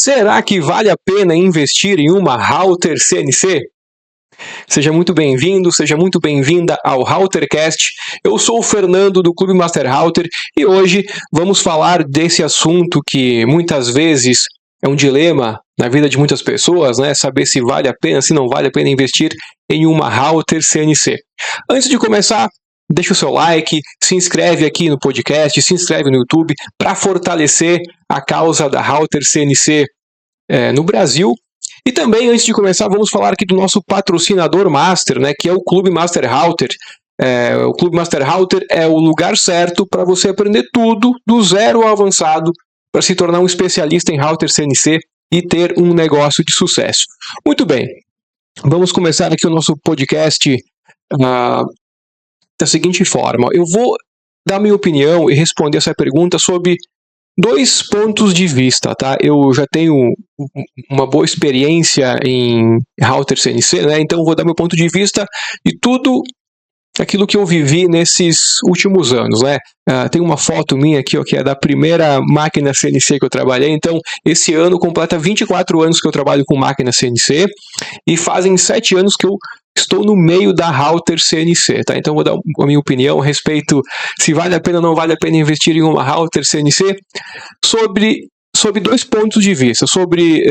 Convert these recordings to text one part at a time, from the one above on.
Será que vale a pena investir em uma Router CNC? Seja muito bem-vindo, seja muito bem-vinda ao Routercast. Eu sou o Fernando do Clube Master Router e hoje vamos falar desse assunto que muitas vezes é um dilema na vida de muitas pessoas, né? Saber se vale a pena, se não vale a pena investir em uma Router CNC. Antes de começar, deixa o seu like, se inscreve aqui no podcast, se inscreve no YouTube para fortalecer a causa da Router CNC no Brasil. E também, antes de começar, vamos falar aqui do nosso patrocinador master, né, que é o Clube Master Router. O Clube Master Router é o lugar certo para você aprender tudo, do zero ao avançado, para se tornar um especialista em Router CNC e ter um negócio de sucesso. Muito bem, vamos começar aqui o nosso podcast da seguinte forma. Eu vou dar minha opinião e responder essa pergunta sobre dois pontos de vista, tá? Eu já tenho uma boa experiência em Router CNC, né? Então vou dar meu ponto de vista de tudo aquilo que eu vivi nesses últimos anos, né? Tem uma foto minha aqui, ó, que é da primeira máquina CNC que eu trabalhei. Então, esse ano completa 24 anos que eu trabalho com máquina CNC e fazem 7 anos que eu estou no meio da Router CNC, tá? Então vou dar a minha opinião a respeito se vale a pena ou não vale a pena investir em uma Router CNC sobre dois pontos de vista, sobre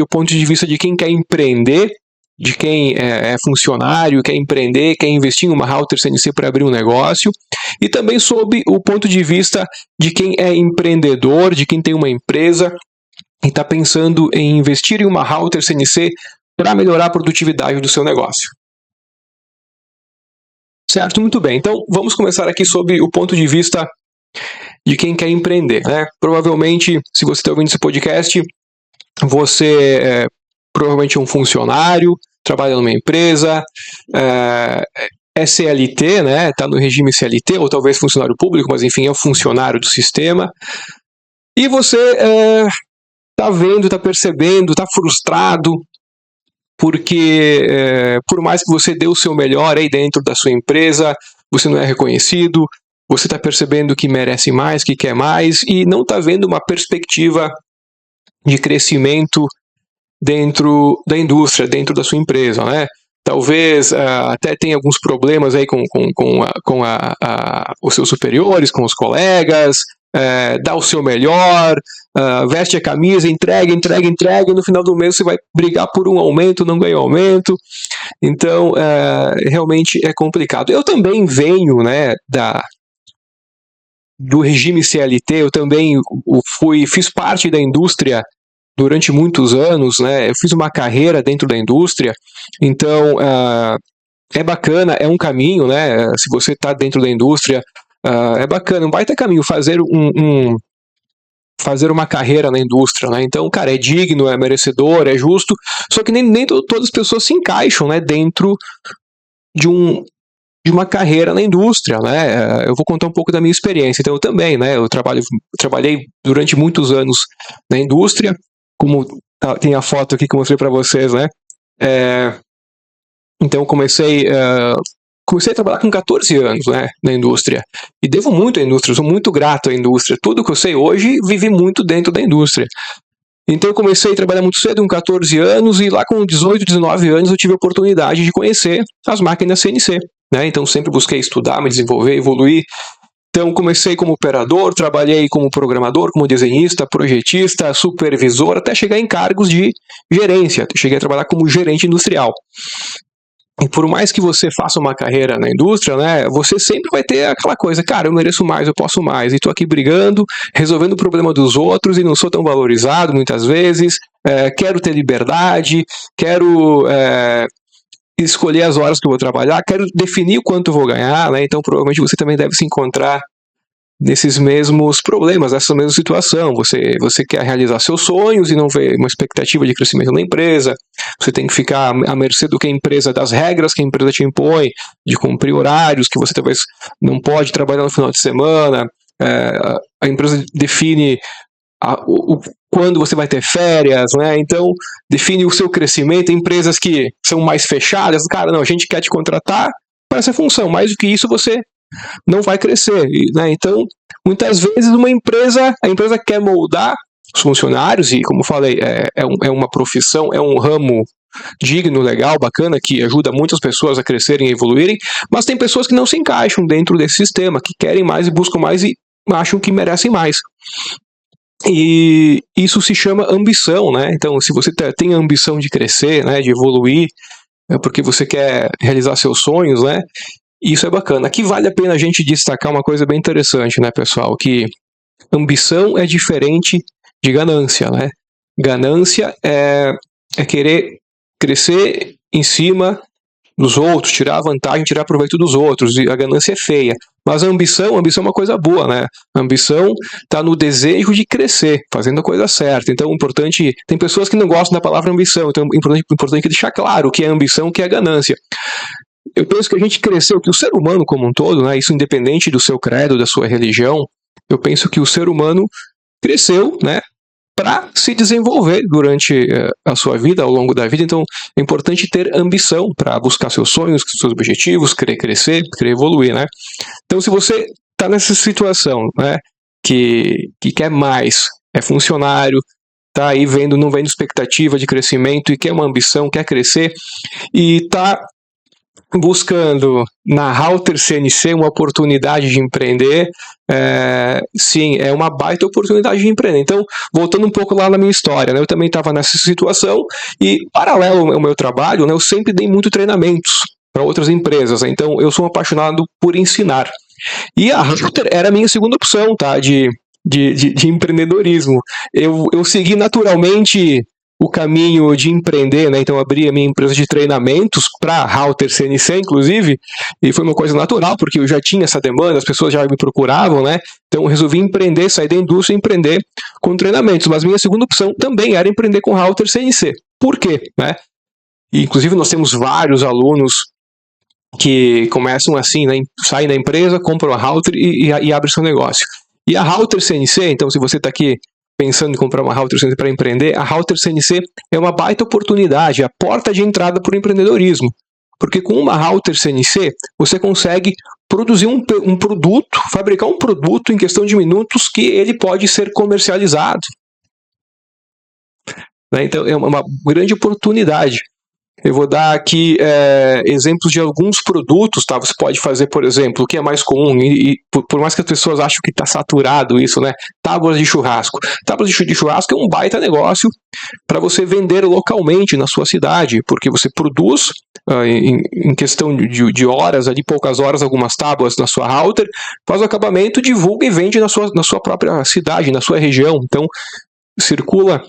o ponto de vista de quem quer empreender, de quem é funcionário, quer empreender, quer investir em uma Router CNC para abrir um negócio, e também sobre o ponto de vista de quem é empreendedor, de quem tem uma empresa e está pensando em investir em uma Router CNC para melhorar a produtividade do seu negócio. Certo? Muito bem. Então, vamos começar aqui sobre o ponto de vista de quem quer empreender, né? Provavelmente, se você está ouvindo esse podcast, você provavelmente é um funcionário, trabalha numa empresa, é CLT, né? Está no regime CLT, ou talvez funcionário público, mas enfim, é um funcionário do sistema. E você está vendo, está percebendo, está frustrado, porque por mais que você dê o seu melhor aí dentro da sua empresa, você não é reconhecido, você está percebendo que merece mais, que quer mais, e não está vendo uma perspectiva de crescimento dentro da indústria, dentro da sua empresa, né? Talvez até tenha alguns problemas aí com os seus superiores, com os colegas, dá o seu melhor, veste a camisa, entrega, e no final do mês você vai brigar por um aumento, não ganha aumento. Então, realmente é complicado. Eu também venho, né, do regime CLT, eu também fiz parte da indústria durante muitos anos, né? Eu fiz uma carreira dentro da indústria, então é bacana, é um caminho, né? Se você está dentro da indústria, é bacana, um baita caminho fazer fazer uma carreira na indústria, né? Então, cara, é digno, é merecedor, é justo, só que nem todas as pessoas se encaixam, né, dentro de uma carreira na indústria, né? Eu vou contar um pouco da minha experiência. Então, eu também, né? Eu trabalhei durante muitos anos na indústria, como tem a foto aqui que eu mostrei para vocês, né? Então, comecei a trabalhar com 14 anos, né, na indústria. E devo muito à indústria, sou muito grato à indústria. Tudo que eu sei hoje, vivi muito dentro da indústria. Então eu comecei a trabalhar muito cedo, com 14 anos, e lá com 18, 19 anos eu tive a oportunidade de conhecer as máquinas CNC, né? Então sempre busquei estudar, me desenvolver, evoluir. Então comecei como operador, trabalhei como programador, como desenhista, projetista, supervisor, até chegar em cargos de gerência. Cheguei a trabalhar como gerente industrial. E por mais que você faça uma carreira na indústria, né, você sempre vai ter aquela coisa, cara, eu mereço mais, eu posso mais, e tô aqui brigando, resolvendo o problema dos outros e não sou tão valorizado muitas vezes, quero ter liberdade, quero escolher as horas que eu vou trabalhar, quero definir o quanto eu vou ganhar, né, então provavelmente você também deve se encontrar nesses mesmos problemas, nessa mesma situação. Você quer realizar seus sonhos e não vê uma expectativa de crescimento na empresa, você tem que ficar à mercê do que a empresa, das regras que a empresa te impõe, de cumprir horários que você talvez não pode trabalhar no final de semana, a empresa define quando você vai ter férias, né? Então define o seu crescimento. Empresas que são mais fechadas, cara, não, a gente quer te contratar para essa função, mais do que isso você não vai crescer, né? Então, muitas vezes a empresa quer moldar os funcionários, e como falei, é uma profissão, é um ramo digno, legal, bacana, que ajuda muitas pessoas a crescerem e evoluírem, mas tem pessoas que não se encaixam dentro desse sistema, que querem mais e buscam mais e acham que merecem mais. E isso se chama ambição, né? Então, se você tem a ambição de crescer, né, de evoluir, porque você quer realizar seus sonhos, né? Isso é bacana. Aqui vale a pena a gente destacar uma coisa bem interessante, né, pessoal? Que ambição é diferente de ganância, né? Ganância é querer crescer em cima dos outros, tirar vantagem, tirar proveito dos outros, e a ganância é feia. Mas a ambição é uma coisa boa, né? A ambição está no desejo de crescer, fazendo a coisa certa. Então, importante, tem pessoas que não gostam da palavra ambição, então é importante deixar claro o que é ambição, o que é ganância. Eu penso que a gente cresceu, que o ser humano como um todo, né, isso independente do seu credo, da sua religião, eu penso que o ser humano cresceu, né, para se desenvolver durante a sua vida, ao longo da vida. Então, é importante ter ambição para buscar seus sonhos, seus objetivos, querer crescer, querer evoluir, né? Então, se você está nessa situação, né, que quer mais, é funcionário, tá aí não vendo expectativa de crescimento e quer uma ambição, quer crescer, e está buscando na Halter CNC uma oportunidade de empreender, sim, é uma baita oportunidade de empreender. Então, voltando um pouco lá na minha história, né, eu também estava nessa situação e, paralelo ao meu trabalho, né, eu sempre dei muito treinamentos para outras empresas. Então, eu sou um apaixonado por ensinar. E a Halter era a minha segunda opção, tá, de empreendedorismo. Eu segui naturalmente o caminho de empreender, né? Então abri a minha empresa de treinamentos para a Halter CNC, inclusive, e foi uma coisa natural, porque eu já tinha essa demanda, as pessoas já me procuravam, né? Então eu resolvi empreender, sair da indústria e empreender com treinamentos. Mas minha segunda opção também era empreender com Halter CNC. Por quê? Né? E, inclusive nós temos vários alunos que começam assim, né? Saem da empresa, compram a Halter e abrem seu negócio. E a Halter CNC, então se você está aqui pensando em comprar uma Halter CNC para empreender, a Halter CNC é uma baita oportunidade, a porta de entrada para o empreendedorismo. Porque com uma Halter CNC, você consegue produzir um produto, fabricar um produto em questão de minutos que ele pode ser comercializado. Então é uma grande oportunidade. Eu vou dar aqui exemplos de alguns produtos, tá? Você pode fazer, por exemplo, o que é mais comum, e por mais que as pessoas achem que está saturado isso, né? Tábuas de churrasco. Tábuas de churrasco é um baita negócio para você vender localmente na sua cidade, porque você produz em questão de horas, ali poucas horas, algumas tábuas na sua Halter, faz o acabamento, divulga e vende na sua própria cidade, na sua região. Então, circula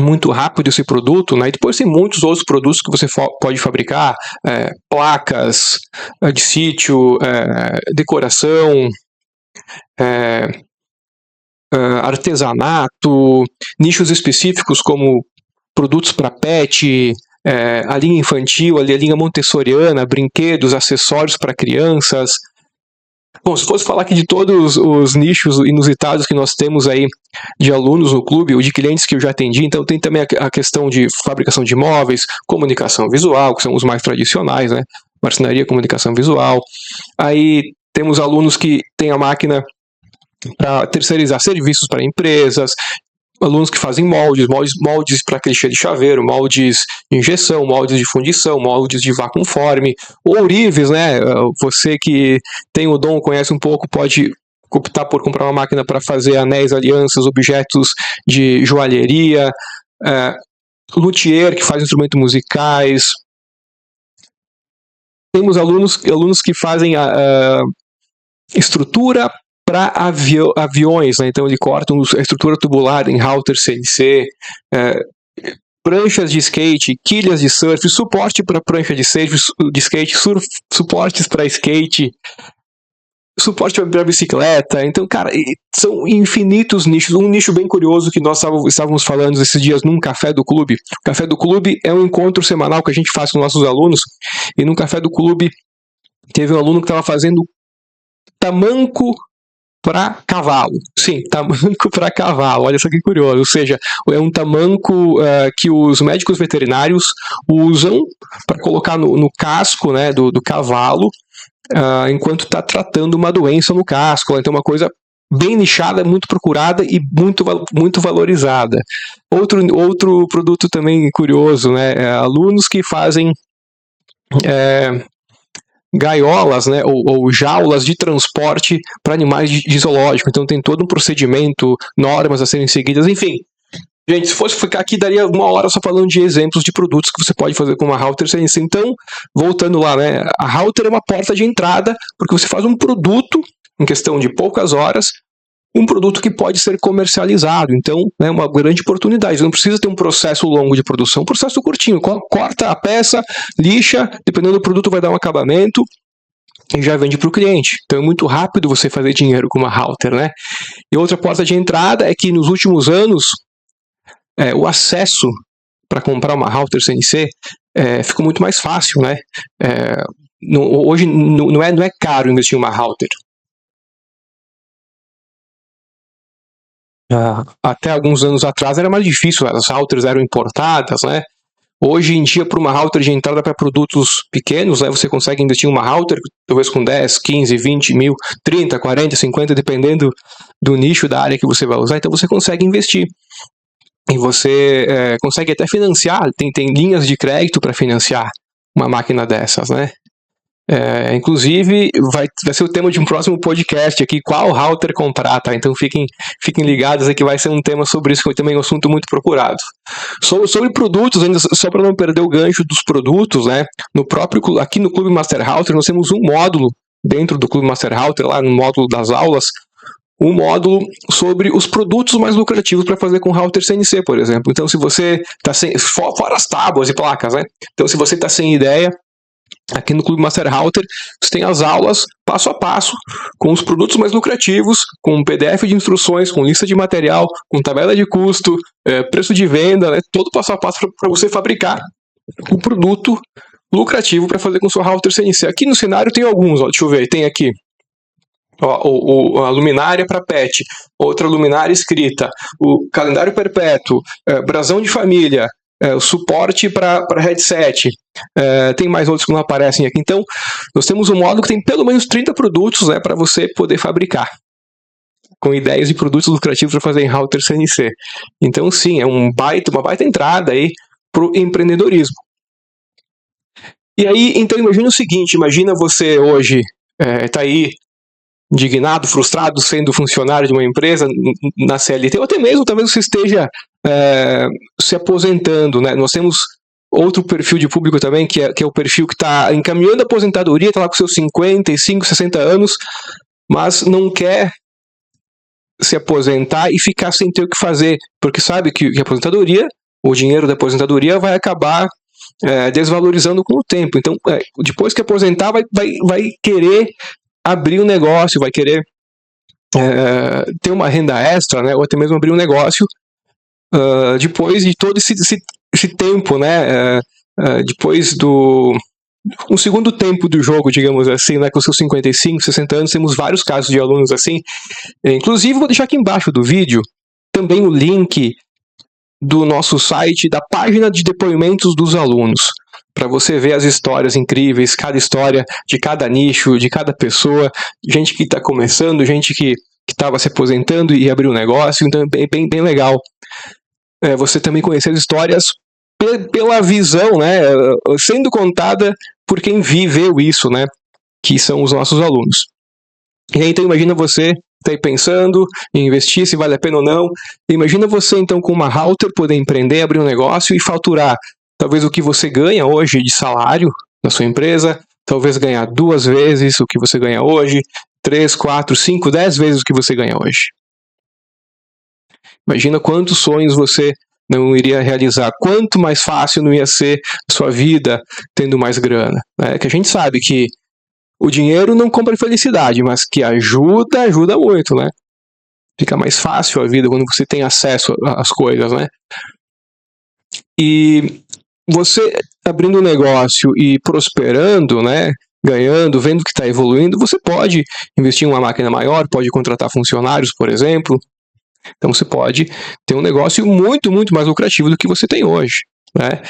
muito rápido esse produto, né? E depois tem muitos outros produtos que você pode fabricar, placas de sítio, decoração, artesanato, nichos específicos como produtos para pet, a linha infantil, a linha montessoriana, brinquedos, acessórios para crianças. Bom, se fosse falar aqui de todos os nichos inusitados que nós temos aí de alunos no clube, ou de clientes que eu já atendi, então tem também a questão de fabricação de móveis, comunicação visual, que são os mais tradicionais, né? Marcenaria, comunicação visual. Aí temos alunos que têm a máquina para terceirizar serviços para empresas, alunos que fazem moldes para clichê de chaveiro, moldes de injeção, moldes de fundição, moldes de vacuum form, ourives, né? Você que tem o dom, conhece um pouco, pode optar por comprar uma máquina para fazer anéis, alianças, objetos de joalheria, luthier que faz instrumentos musicais. Temos alunos que fazem a estrutura para aviões, né? Então ele corta a estrutura tubular em Halter CNC, pranchas de skate, quilhas de surf, suporte para prancha de skate, suportes para skate, suporte para bicicleta. Então, cara, são infinitos nichos. Um nicho bem curioso que nós estávamos falando esses dias num Café do Clube. O Café do Clube é um encontro semanal que a gente faz com nossos alunos, e no Café do Clube teve um aluno que estava fazendo tamanco para cavalo. Sim, tamanco para cavalo. Olha só que curioso. Ou seja, é um tamanco que os médicos veterinários usam para colocar no casco, né, do cavalo, enquanto está tratando uma doença no casco. Então, uma coisa bem nichada, muito procurada e muito valorizada. Outro produto também curioso, né? Alunos que fazem gaiolas, né, ou jaulas de transporte para animais de zoológico. Então tem todo um procedimento, normas a serem seguidas, enfim. Gente, se fosse ficar aqui, daria 1 hora só falando de exemplos de produtos que você pode fazer com uma router CNC. Então, voltando lá, né, a router é uma porta de entrada, porque você faz um produto, em questão de poucas horas, um produto que pode ser comercializado. Então, é uma grande oportunidade. Você não precisa ter um processo longo de produção, um processo curtinho. Corta a peça, lixa, dependendo do produto vai dar um acabamento e já vende para o cliente. Então é muito rápido você fazer dinheiro com uma router, né? E outra porta de entrada é que nos últimos anos o acesso para comprar uma router CNC ficou muito mais fácil, né? Hoje não é caro investir em uma router. Até alguns anos atrás era mais difícil, as routers eram importadas, né? Hoje em dia, para uma router de entrada para produtos pequenos, né, você consegue investir em uma router, talvez com 10, 15, 20 mil, 30, 40, 50, dependendo do nicho da área que você vai usar, então você consegue investir. E você consegue até financiar, tem linhas de crédito para financiar uma máquina dessas, né? Inclusive, vai ser o tema de um próximo podcast aqui, qual router comprar, tá? Então fiquem ligados aí que vai ser um tema sobre isso, que também é um assunto muito procurado. Sobre produtos, ainda só para não perder o gancho dos produtos, né? Aqui no Clube Master Router, nós temos um módulo dentro do Clube Master Router, lá no módulo das aulas, um módulo sobre os produtos mais lucrativos para fazer com router CNC, por exemplo. Então, se você está fora as tábuas e placas, né? Então, se você está sem ideia, aqui no Clube Master Router, você tem as aulas passo a passo, com os produtos mais lucrativos, com um PDF de instruções, com lista de material, com tabela de custo, preço de venda, né, todo passo a passo para você fabricar o produto lucrativo para fazer com sua router CNC. Aqui no cenário tem alguns, deixa eu ver, tem aqui a luminária para PET, outra luminária escrita, o calendário perpétuo, brasão de família, o suporte para headset, tem mais outros que não aparecem aqui. Então, nós temos um módulo que tem pelo menos 30 produtos, né, para você poder fabricar, com ideias de produtos lucrativos para fazer em router CNC. Então, sim, é uma baita entrada aí para o empreendedorismo. E aí, então, imagina o seguinte, imagina você hoje está aí indignado, frustrado, sendo funcionário de uma empresa na CLT, ou até mesmo talvez você esteja se aposentando, né? Nós temos outro perfil de público também, que é o perfil que está encaminhando a aposentadoria, está lá com seus 55, 60 anos, mas não quer se aposentar e ficar sem ter o que fazer, porque sabe que a aposentadoria, o dinheiro da aposentadoria vai acabar desvalorizando com o tempo. Então, depois que aposentar, vai querer abrir um negócio, vai querer ter uma renda extra, né, ou até mesmo abrir um negócio depois de todo esse tempo, né, depois um segundo tempo do jogo, digamos assim, né, com seus 55, 60 anos, temos vários casos de alunos assim. Inclusive, vou deixar aqui embaixo do vídeo também o link do nosso site, da página de depoimentos dos alunos, para você ver as histórias incríveis, cada história de cada nicho, de cada pessoa, gente que está começando, gente que estava se aposentando e abriu um negócio. Então é bem legal você também conhecer as histórias pela visão, né, sendo contada por quem viveu isso, né, que são os nossos alunos. E aí, então imagina você está aí pensando em investir, se vale a pena ou não. Imagina você então com uma router poder empreender, abrir um negócio e faturar talvez o que você ganha hoje de salário na sua empresa, talvez ganhar 2 vezes o que você ganha hoje, 3, 4, 5, 10 vezes o que você ganha hoje. Imagina quantos sonhos você não iria realizar, quanto mais fácil não ia ser a sua vida tendo mais grana. Que a gente sabe que o dinheiro não compra felicidade, mas que ajuda muito, né? Fica mais fácil a vida quando você tem acesso às coisas, né? E você abrindo um negócio e prosperando, né, ganhando, vendo que está evoluindo, você pode investir em uma máquina maior, pode contratar funcionários, por exemplo. Então você pode ter um negócio muito, muito mais lucrativo do que você tem hoje, né?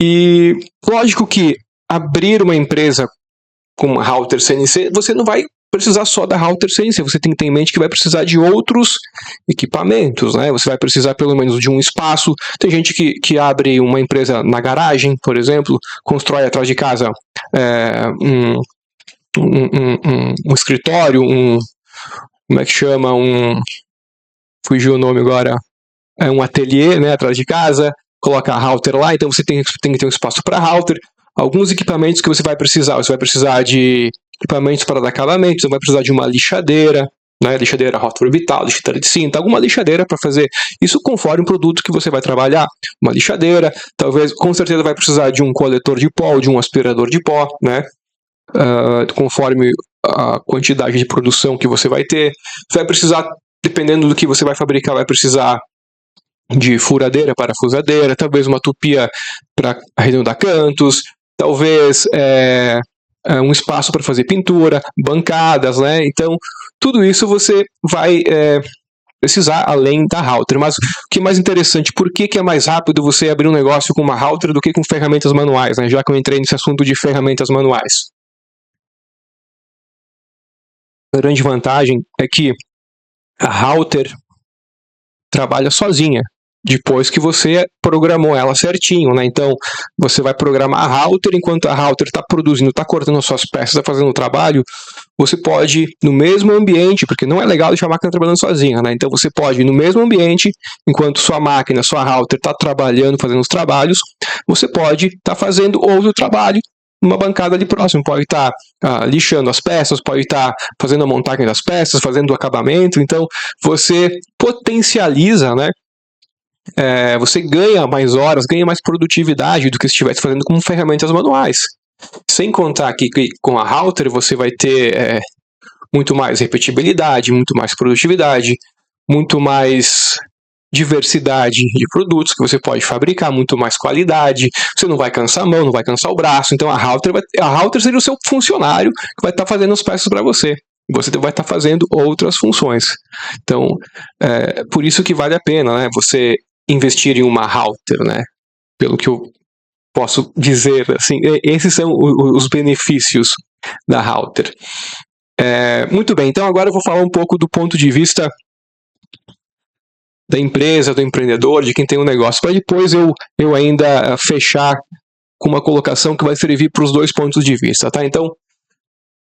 E lógico que abrir uma empresa com uma router CNC, você não vai precisar só da router sem ser. Você tem que ter em mente que vai precisar de outros equipamentos, né? Você vai precisar pelo menos de um espaço. Tem gente que abre uma empresa na garagem, por exemplo, constrói atrás de casa um escritório, como é que chama? Fugiu o nome agora. É um ateliê, né, atrás de casa, coloca a router lá, então você tem que ter um espaço para router. Alguns equipamentos que você vai precisar de equipamentos para dar acabamento, você vai precisar de uma lixadeira, né, lixadeira hot orbital, lixadeira de cinta, alguma lixadeira para fazer isso conforme o produto que você vai trabalhar. Uma lixadeira, talvez, com certeza vai precisar de um coletor de pó, ou de um aspirador de pó, né, conforme a quantidade de produção que você vai ter. Você vai precisar, dependendo do que você vai fabricar, vai precisar de furadeira, parafusadeira, talvez uma tupia para arredondar cantos, talvez um espaço para fazer pintura, bancadas, né? Então, tudo isso você vai precisar além da router. Mas o que é mais interessante, por que é mais rápido você abrir um negócio com uma router do que com ferramentas manuais, né? Já que eu entrei nesse assunto de ferramentas manuais. A grande vantagem é que a router trabalha sozinha, depois que você programou ela certinho, né? Então, você vai programar a router, enquanto a router está produzindo, está cortando as suas peças, está fazendo o trabalho, você pode, no mesmo ambiente, porque não é legal deixar a máquina trabalhando sozinha, né? Então, você pode, no mesmo ambiente, enquanto sua máquina, sua router está trabalhando, fazendo os trabalhos, você pode estar fazendo outro trabalho numa bancada ali próximo, pode estar lixando as peças, pode estar fazendo a montagem das peças, fazendo o acabamento. Então, você potencializa, né? Você ganha mais horas, ganha mais produtividade do que se estivesse fazendo com ferramentas manuais. Sem contar que com a router você vai ter muito mais repetibilidade, muito mais produtividade, muito mais diversidade de produtos que você pode fabricar, muito mais qualidade, você não vai cansar a mão, não vai cansar o braço. Então a router seria o seu funcionário que vai estar fazendo as peças para você. Você vai estar fazendo outras funções. Então, por isso que vale a pena, né, você investir em uma router, né? Pelo que eu posso dizer, assim, esses são os benefícios da router. Muito bem, então agora eu vou falar um pouco do ponto de vista da empresa, do empreendedor, de quem tem um negócio, para depois eu ainda fechar com uma colocação que vai servir para os dois pontos de vista, tá? Então,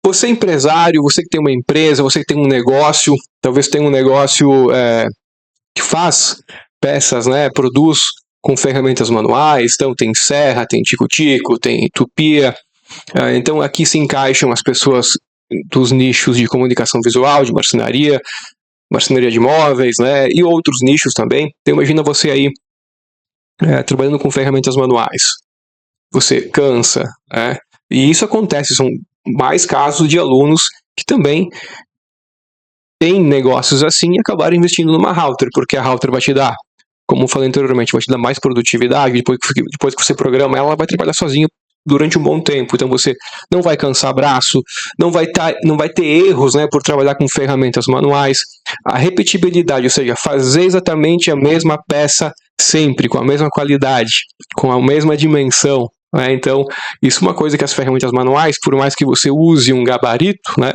você empresário, você que tem uma empresa, você que tem um negócio, talvez tenha um negócio que faz peças, né, produz com ferramentas manuais, então tem serra, tem tico-tico, tem tupia, então aqui se encaixam as pessoas dos nichos de comunicação visual, de marcenaria de móveis, né, e outros nichos também. Então imagina você aí trabalhando com ferramentas manuais, você cansa, né, e isso acontece, são mais casos de alunos que também têm negócios assim e acabaram investindo numa router, porque a router vai te dar, como eu falei anteriormente, vai te dar mais produtividade, depois que você programa ela vai trabalhar sozinha durante um bom tempo, então você não vai cansar braço, não vai ter erros, né, por trabalhar com ferramentas manuais, a repetibilidade, ou seja, fazer exatamente a mesma peça sempre, com a mesma qualidade, com a mesma dimensão, né, então isso é uma coisa que as ferramentas manuais, por mais que você use um gabarito, né,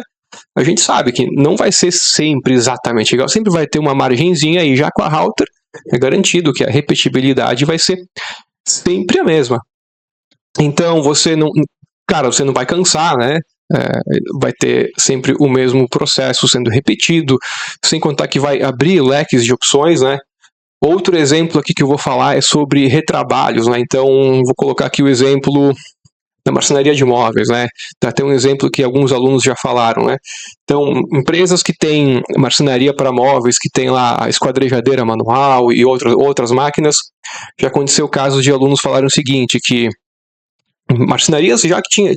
a gente sabe que não vai ser sempre exatamente igual, sempre vai ter uma margenzinha aí, já com a router é garantido que a repetibilidade vai ser sempre a mesma. Então você não vai cansar, né? Vai ter sempre o mesmo processo sendo repetido, sem contar que vai abrir leques de opções, né? Outro exemplo aqui que eu vou falar é sobre retrabalhos, né? Então vou colocar aqui o exemplo da marcenaria de móveis, né? Tem um exemplo que alguns alunos já falaram, né? Então, empresas que têm marcenaria para móveis, que tem lá a esquadrejadeira manual e outras máquinas, já aconteceu casos de alunos falarem o seguinte, que marcenarias, já que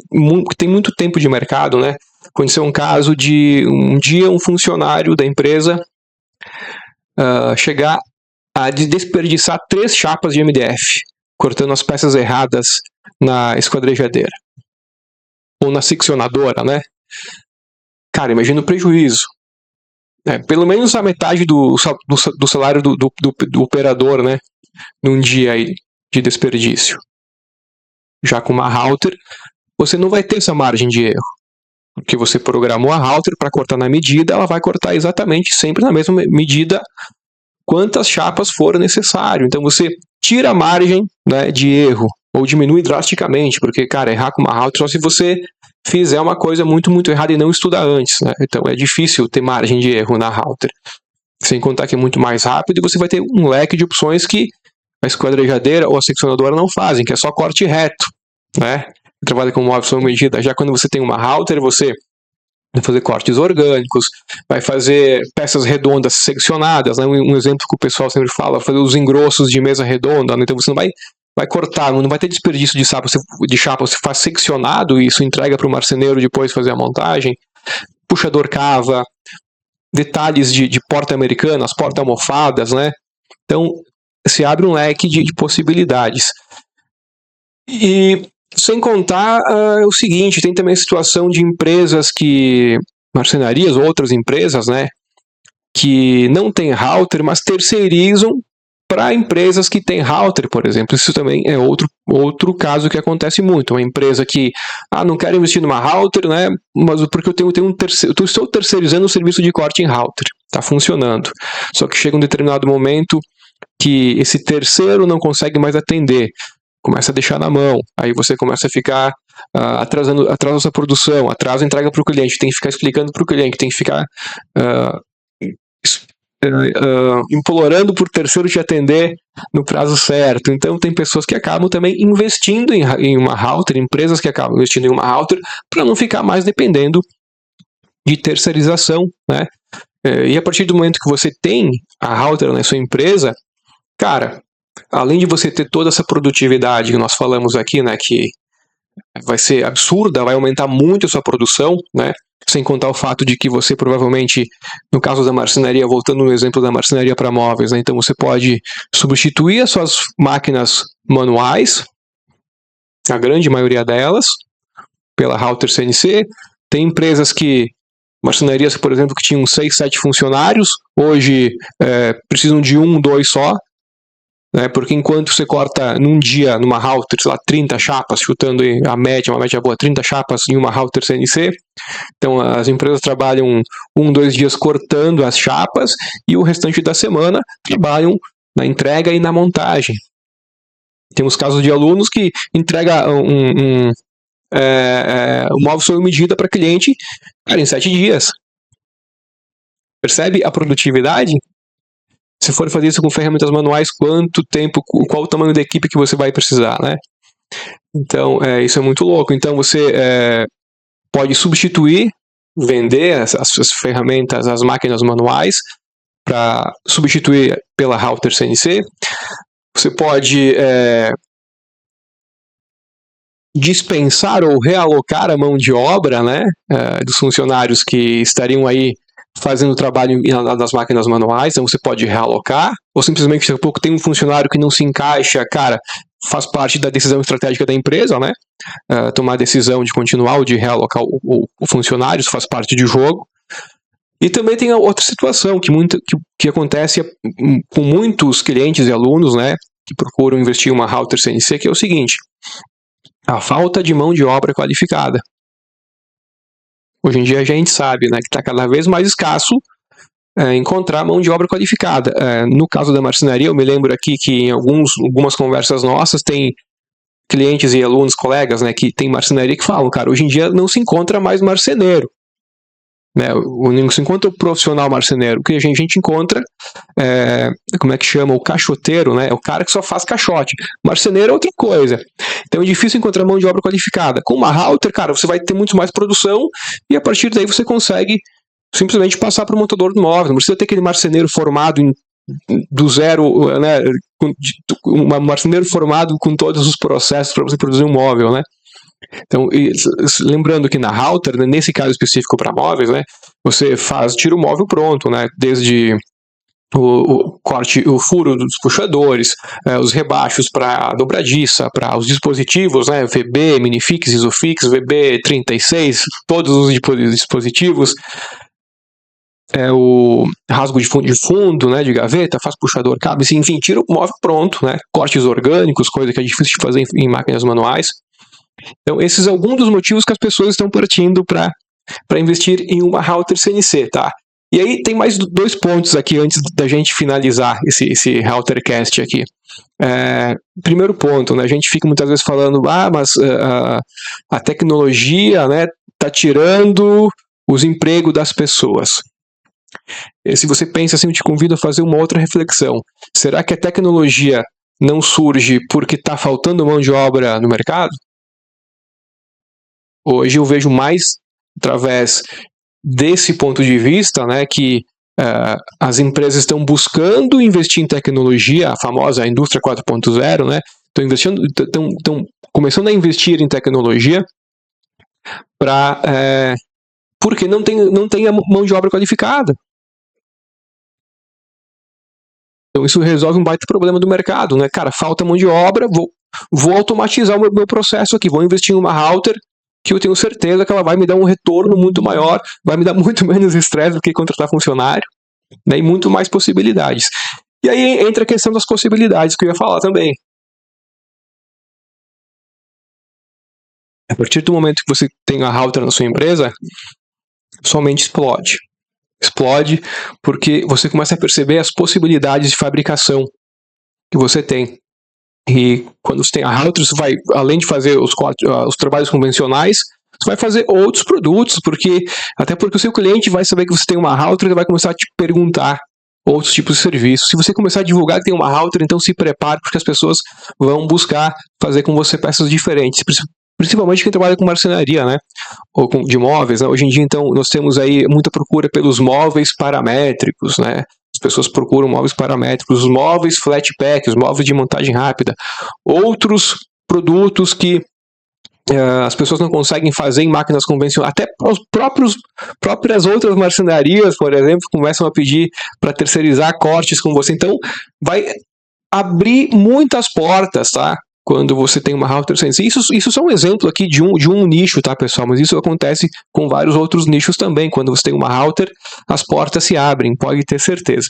tem muito tempo de mercado, né? Aconteceu um caso de um dia um funcionário da empresa chegar a desperdiçar 3 chapas de MDF, cortando as peças erradas na esquadrejadeira ou na seccionadora, né? Cara, imagina o prejuízo. Pelo menos a metade do salário do operador, né? Num dia aí de desperdício. Já com uma router, você não vai ter essa margem de erro. que você programou a router para cortar na medida, ela vai cortar exatamente sempre na mesma medida quantas chapas for necessário. Então você tira a margem, né, de erro, ou diminui drasticamente, porque, cara, errar com uma router só se você fizer uma coisa muito, muito errada e não estudar antes, né? Então é difícil ter margem de erro na router. Sem contar que é muito mais rápido e você vai ter um leque de opções que a esquadrejadeira ou a seccionadora não fazem, que é só corte reto, né? Trabalha com móvel sob medida. Já quando você tem uma router, você vai fazer cortes orgânicos, vai fazer peças redondas seccionadas, né? Um exemplo que o pessoal sempre fala, fazer os engrossos de mesa redonda, né? Então você não vai cortar, não vai ter desperdício de chapa, você faz seccionado e isso entrega para o marceneiro depois fazer a montagem, puxador cava, detalhes de porta americana, as porta-almofadas, né? Então, se abre um leque de possibilidades. E sem contar o seguinte, tem também a situação de empresas marcenarias, outras empresas, né, que não têm router, mas terceirizam para empresas que têm router, por exemplo. Isso também é outro caso que acontece muito. Uma empresa que, não quero investir numa router, né, mas porque eu estou terceirizando o serviço de corte em router. Está funcionando. Só que chega um determinado momento que esse terceiro não consegue mais atender. Começa a deixar na mão, aí você começa a ficar atrasa a sua produção, atrasa a entrega para o cliente, tem que ficar explicando para o cliente, tem que ficar implorando por terceiro te atender no prazo certo. Então tem pessoas que acabam também investindo em uma router, empresas que acabam investindo em uma router para não ficar mais dependendo de terceirização, né? E a partir do momento que você tem a router na sua empresa, cara, além de você ter toda essa produtividade que nós falamos aqui, né, que vai ser absurda, vai aumentar muito a sua produção, né, sem contar o fato de que você provavelmente, no caso da marcenaria, voltando no exemplo da marcenaria para móveis, né, então você pode substituir as suas máquinas manuais, a grande maioria delas, pela router CNC. Tem empresas marcenarias, por exemplo, que tinham 6, 7 funcionários, hoje precisam de 1, 2 só, né, porque enquanto você corta num dia, numa router, sei lá, 30 chapas, chutando uma média boa, 30 chapas em uma router CNC, então as empresas trabalham 1, 2 dias cortando as chapas e o restante da semana trabalham na entrega e na montagem. Temos casos de alunos que entregam um móvel sob medida para cliente, cara, em 7 dias. Percebe a produtividade? Se for fazer isso com ferramentas manuais, quanto tempo, qual o tamanho da equipe que você vai precisar, né? Então, isso é muito louco. Então, você pode substituir, vender as ferramentas, as máquinas manuais, para substituir pela router CNC. Você pode dispensar ou realocar a mão de obra, né, dos funcionários que estariam aí fazendo o trabalho das máquinas manuais, então você pode realocar, ou simplesmente daqui a pouco tem um funcionário que não se encaixa, cara, faz parte da decisão estratégica da empresa, né, tomar a decisão de continuar ou de realocar o funcionário, isso faz parte do jogo. E também tem a outra situação que acontece com muitos clientes e alunos, né, que procuram investir em uma router CNC, que é o seguinte: a falta de mão de obra qualificada. Hoje em dia a gente sabe, né, que está cada vez mais escasso encontrar mão de obra qualificada. No caso da marcenaria, eu me lembro aqui que em algumas conversas nossas tem clientes e alunos, colegas, né, que tem marcenaria que falam, cara, hoje em dia não se encontra mais marceneiro. Né, não se encontra o profissional marceneiro. O que a gente encontra, como é que chama? O caixoteiro, né? É o cara que só faz caixote. Marceneiro é outra coisa. Então é difícil encontrar mão de obra qualificada. Com uma router, cara, você vai ter muito mais produção e a partir daí você consegue simplesmente passar para o montador do móvel. Não precisa ter aquele marceneiro formado do zero, né? Um marceneiro formado com todos os processos para você produzir um móvel, né? Então, lembrando que na router, né, nesse caso específico para móveis, né, você tira o móvel pronto, né, desde o corte, o furo dos puxadores, os rebaixos para dobradiça, para os dispositivos, né, VB, Minifix, Isofix, VB36, todos os dispositivos, o rasgo de fundo, né, de gaveta, faz puxador, cabe, enfim, tira o móvel pronto, né, cortes orgânicos, coisa que é difícil de fazer em máquinas manuais. Então, esses são alguns dos motivos que as pessoas estão partindo para para investir em uma router CNC, tá? E aí tem mais 2 pontos aqui antes da gente finalizar esse Routercast aqui. Primeiro ponto, né, a gente fica muitas vezes falando, mas a tecnologia, né, tá tirando os empregos das pessoas. E se você pensa assim, eu te convido a fazer uma outra reflexão. Será que a tecnologia não surge porque está faltando mão de obra no mercado? Hoje eu vejo mais através desse ponto de vista, né, que as empresas estão buscando investir em tecnologia, a famosa indústria 4.0, né, estão começando a investir em tecnologia porque não tem a mão de obra qualificada. Então isso resolve um baita problema do mercado, né? Cara, falta mão de obra, vou automatizar o meu processo aqui, vou investir em uma router que eu tenho certeza que ela vai me dar um retorno muito maior, vai me dar muito menos estresse do que contratar funcionário, né? E muito mais possibilidades. E aí entra a questão das possibilidades que eu ia falar também. A partir do momento que você tem a router na sua empresa, somente explode. Explode porque você começa a perceber as possibilidades de fabricação que você tem. E quando você tem a router, você vai, além de fazer os trabalhos convencionais, você vai fazer outros produtos, até porque o seu cliente vai saber que você tem uma router, ele vai começar a te perguntar outros tipos de serviços. Se você começar a divulgar que tem uma router, então se prepare, porque as pessoas vão buscar fazer com você peças diferentes, principalmente quem trabalha com marcenaria, né? Ou de móveis, né? Hoje em dia, então, nós temos aí muita procura pelos móveis paramétricos, né? As pessoas procuram móveis paramétricos, os móveis flat pack, os móveis de montagem rápida, outros produtos que as pessoas não conseguem fazer em máquinas convencionais, até os próprias outras marcenarias, por exemplo, começam a pedir para terceirizar cortes com você. Então, vai abrir muitas portas, tá? Quando você tem uma router CNC. Isso só um exemplo aqui de um nicho, tá, pessoal? Mas isso acontece com vários outros nichos também. Quando você tem uma router, as portas se abrem, pode ter certeza.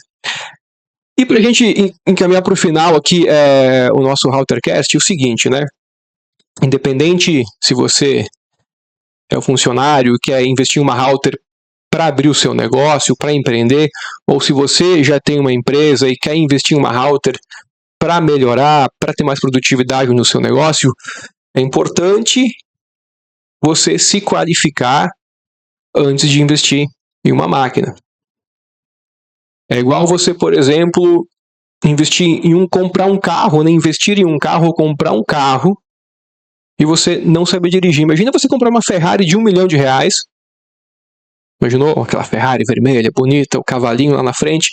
E para a gente encaminhar para o final aqui o nosso Routercast, é o seguinte, né? Independente se você é um funcionário e quer investir em uma router para abrir o seu negócio, para empreender, ou se você já tem uma empresa e quer investir em uma router para melhorar, para ter mais produtividade no seu negócio, é importante você se qualificar antes de investir em uma máquina. É igual você, por exemplo, comprar um carro, né? Investir em um carro ou comprar um carro e você não saber dirigir. Imagina você comprar uma Ferrari de R$1 milhão. Imaginou aquela Ferrari vermelha, bonita, o cavalinho lá na frente,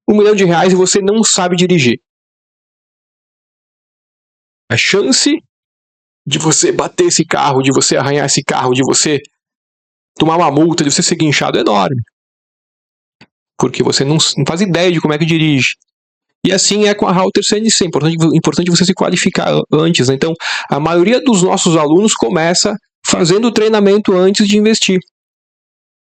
R$1 milhão e você não sabe dirigir. A chance de você bater esse carro, de você arranhar esse carro, de você tomar uma multa, de você ser guinchado é enorme. Porque você não faz ideia de como é que dirige. E assim é com a router CNC. Importante você se qualificar antes, né? Então, a maioria dos nossos alunos começa fazendo o treinamento antes de investir.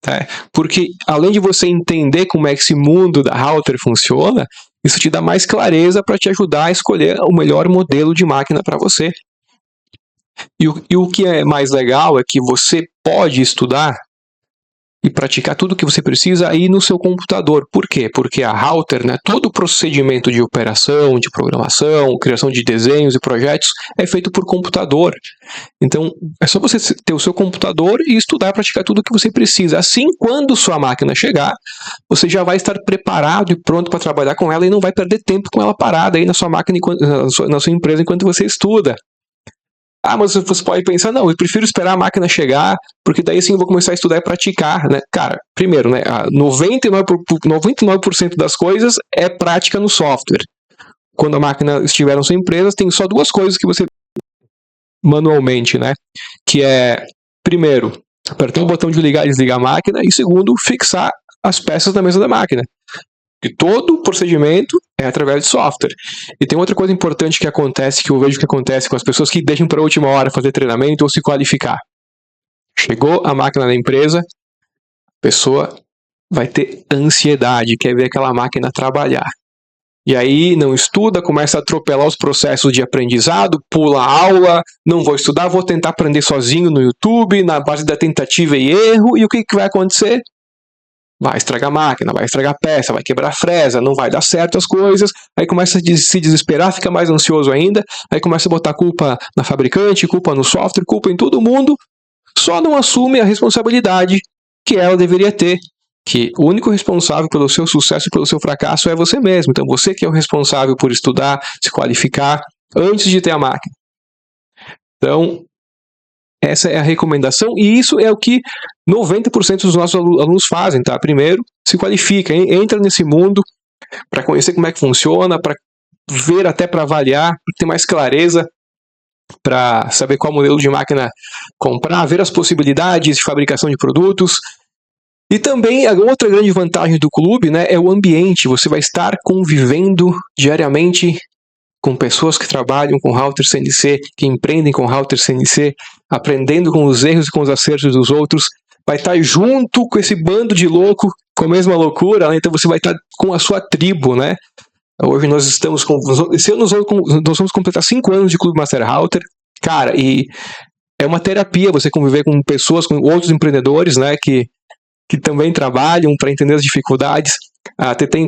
Tá? Porque além de você entender como é que esse mundo da router funciona, isso te dá mais clareza para te ajudar a escolher o melhor modelo de máquina para você. E o que é mais legal é que você pode estudar e praticar tudo o que você precisa aí no seu computador. Por quê? Porque a router, né, todo o procedimento de operação, de programação, criação de desenhos e projetos é feito por computador. Então, é só você ter o seu computador e estudar e praticar tudo o que você precisa. Assim, quando sua máquina chegar, você já vai estar preparado e pronto para trabalhar com ela e não vai perder tempo com ela parada aí na sua máquina, na sua empresa enquanto você estuda. Mas você pode pensar, não, eu prefiro esperar a máquina chegar, porque daí sim eu vou começar a estudar e praticar, né? Cara, primeiro, né, 99% das coisas é prática no software. Quando a máquina estiver na sua empresa, tem só 2 coisas que você manualmente, né? Que é, primeiro, apertar o botão de ligar e desligar a máquina, e segundo, fixar as peças na mesa da máquina. E todo o procedimento é através de software. E tem outra coisa importante que acontece, que eu vejo que acontece com as pessoas que deixam para a última hora fazer treinamento ou se qualificar. Chegou a máquina na empresa, a pessoa vai ter ansiedade, quer ver aquela máquina trabalhar. E aí não estuda, começa a atropelar os processos de aprendizado, pula a aula, não vou estudar, vou tentar aprender sozinho no YouTube, na base da tentativa e erro, e o que vai acontecer? Vai estragar a máquina, vai estragar a peça, vai quebrar a fresa, não vai dar certo as coisas, aí começa a se desesperar, fica mais ansioso ainda, aí começa a botar culpa na fabricante, culpa no software, culpa em todo mundo, só não assume a responsabilidade que ela deveria ter, que o único responsável pelo seu sucesso e pelo seu fracasso é você mesmo. Então você que é o responsável por estudar, se qualificar antes de ter a máquina. Então, essa é a recomendação, e isso é o que 90% dos nossos alunos fazem, tá? Primeiro, se qualifica, entra nesse mundo para conhecer como é que funciona, para ver, até para avaliar, para ter mais clareza, para saber qual modelo de máquina comprar, ver as possibilidades de fabricação de produtos. E também a outra grande vantagem do clube, né, é o ambiente. Você vai estar convivendo diariamente com pessoas que trabalham com router CNC, que empreendem com router CNC, aprendendo com os erros e com os acertos dos outros, vai estar junto com esse bando de louco, com a mesma loucura, né? Então você vai estar com a sua tribo, né? Hoje nós estamos com... Esse ano nós vamos completar 5 anos de Clube Master Router, cara, e é uma terapia você conviver com pessoas, com outros empreendedores, né, que também trabalham para entender as dificuldades. Até tem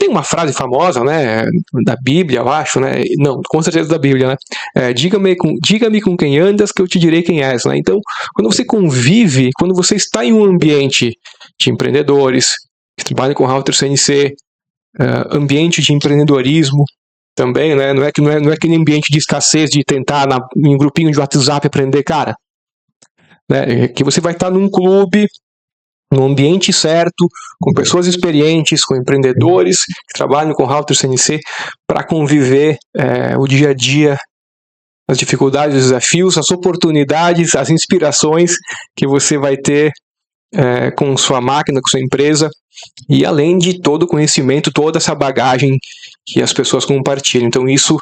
uma frase famosa, né, da Bíblia, eu acho, né? Não, com certeza da Bíblia, né? Diga-me com quem andas que eu te direi quem és, né? Então, quando você convive, quando você está em um ambiente de empreendedores que trabalham com router CNC, ambiente de empreendedorismo também, né? Não é aquele ambiente de escassez de tentar em um grupinho de WhatsApp aprender, cara, né? Que você vai estar num clube, no ambiente certo, com pessoas experientes, com empreendedores que trabalham com router CNC para conviver o dia a dia, as dificuldades, os desafios, as oportunidades, as inspirações que você vai ter com sua máquina, com sua empresa, e além de todo o conhecimento, toda essa bagagem que as pessoas compartilham. Então isso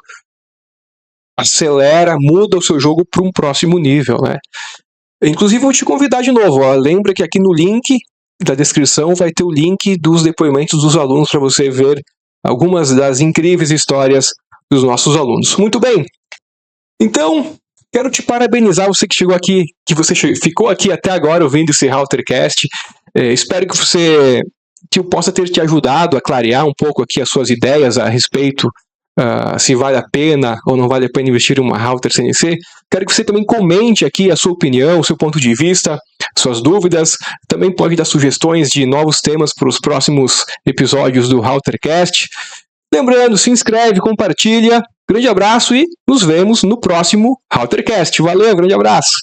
acelera, muda o seu jogo para um próximo nível, né? Inclusive, vou te convidar de novo. Lembra que aqui no link da descrição vai ter o link dos depoimentos dos alunos para você ver algumas das incríveis histórias dos nossos alunos. Muito bem. Então, quero te parabenizar, você que chegou aqui, que você ficou aqui até agora ouvindo esse Routercast. Espero que eu possa ter te ajudado a clarear um pouco aqui as suas ideias a respeito se vale a pena ou não vale a pena investir em uma router CNC. Quero que você também comente aqui a sua opinião, o seu ponto de vista, suas dúvidas. Também pode dar sugestões de novos temas para os próximos episódios do Routercast. Lembrando, se inscreve, compartilha. Grande abraço e nos vemos no próximo Routercast. Valeu, grande abraço!